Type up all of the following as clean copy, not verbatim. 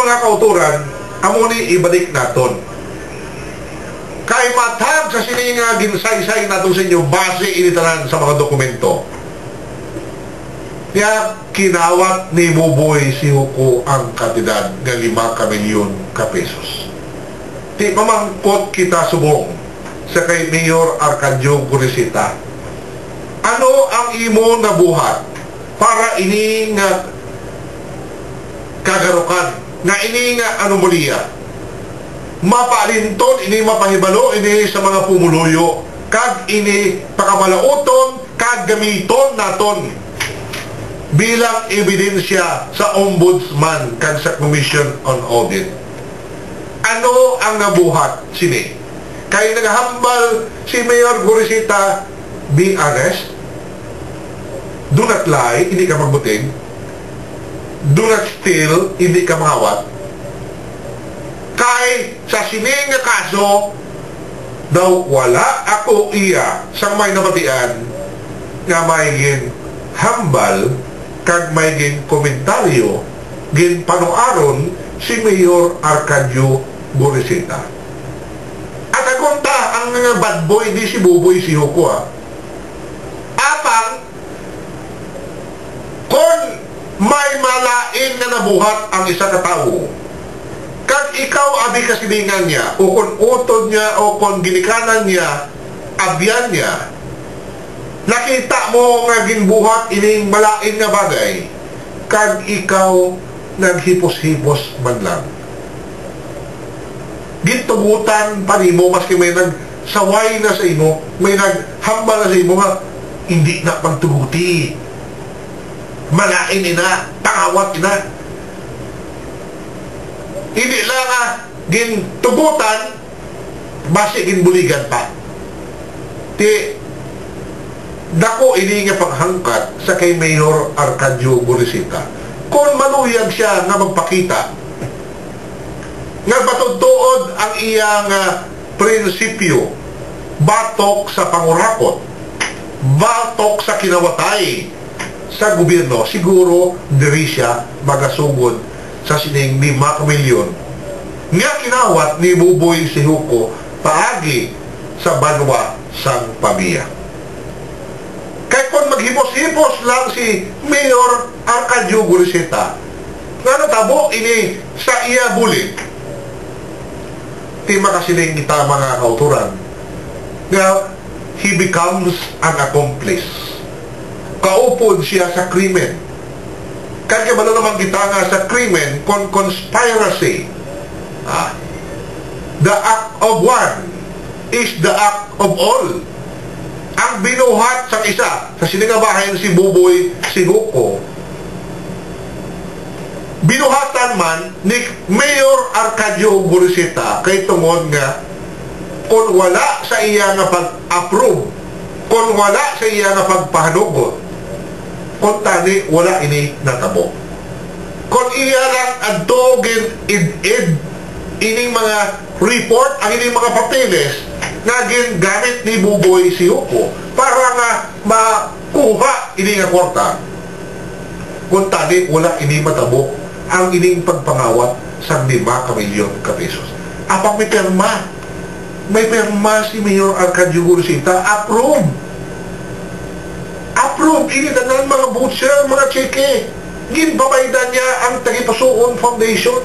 mga kauturan, amo ni ibalik naton. Kay matag sa sininga ginsaysay naton sa inyo base initanan sa mga dokumento. Kaya kinawat ni Buboy si Huko ang kantidad ng 5 milyon ka pesos. Di pamangkot kita subong sa kay Mayor Arcadio Goresita. Ano ang imo nabuhat para ini nga kagarukan, nga ini nga anomalya? Mapalinton, ini mapahibalo, ini sa mga pumuluyo, kag ini pakamalauton, kag gamiton naton bilang ebidensya sa Ombudsman kag sa Commission on Audit. Ano ang nabuhat sini? Kaya naghambal si Mayor Goresita, be honest, do not lie, hindi ka magbuting, do not steal, hindi ka mangawat. Kay sa sining nga kaso daw wala ako iya sang may nabatian nga may gin hambal kag may gin komentaryo gin panuaron si Mayor Arcadio Goresita. At akunta ang nga bad boy di si Buboy si Huko apang kung may malain na nabuhat ang isa ka tao, kag ikaw abi kasilingan niya, o kung utod niya, o kung ginikanan niya, abyan niya, nakita mo nga ginbuhat ining malain nga bagay, kag ikaw naghipos-hipos man lang. Gintugutan pa nimo, maski may nagsaway na sa imo, may naghambal na sa imo nga, hindi na pagtuguti. Malain ina, pangawat ina. Hindi lang gintugutan, basi ginbuligan pa. Ti, dako ini nga paghangkat sa kay Mayor Arcadio Goresita. Kung maluyag siya nga magpakita, nga batod-tuod ang iyang prinsipyo, batok sa pangurakot, batok sa kinawatay sa gobyerno, siguro diri siya magasugod sa sining 5 milyon nga kinawat ni Buboy si Huko paagi sa banwa sang pamiya. Kaya kung maghipos-hipos lang si Mayor Arcadio Goresita, nga natabo ini sa iya bulit, di makasiling kita mga kauturan nga he becomes an accomplice. Kaupod siya sa krimen. Kaya balo naman kita nga sa krimen, conspiracy. The act of one is the act of all. Ang binuhat sa isa, sa siningabahin si Buboy si Huko, binuhatan man ni Mayor Arcadio Goresita kay tungod nga kung wala sa iya nga pag-approve, kung wala sa iya nga pagpahanugot, kung tani wala ini natabo. Kung iya lang adtogin id ining mga report, ang ining mga papeles nga gingamit ni Buboy si Huko para nga makuha ini nga kwarta, kung tani wala ini matabo ang ining pagpangawat sa 5 milyon ka pesos. Apang may pirma si Mayor Arcadio Goresita, approve, ini tanan mga voucher, mga cheque, ginbabaydan niya ang Tagipasuon Foundation.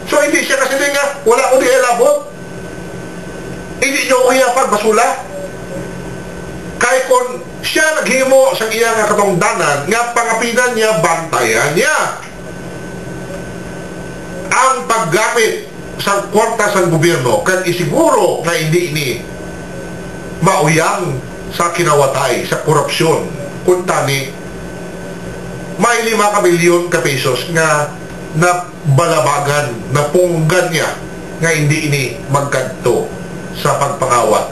So hindi siya kasi nga wala ko di elabot, hindi nyo kaya pagbasula. Kaya kung siya naghimo sa iya nga katungdanan nga pangapinan niya, bantayan niya ang paggamit sa kwarta sa gobyerno, kaya isiguro na hindi ini mauyang sa kinawatay, sa korupsyon, kung tani may 5 milyon ka pesos nga na balabagan, na punggan niya nga hindi ini magkadto sa pagpangawat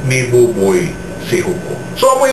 ni Buboy si Huko. So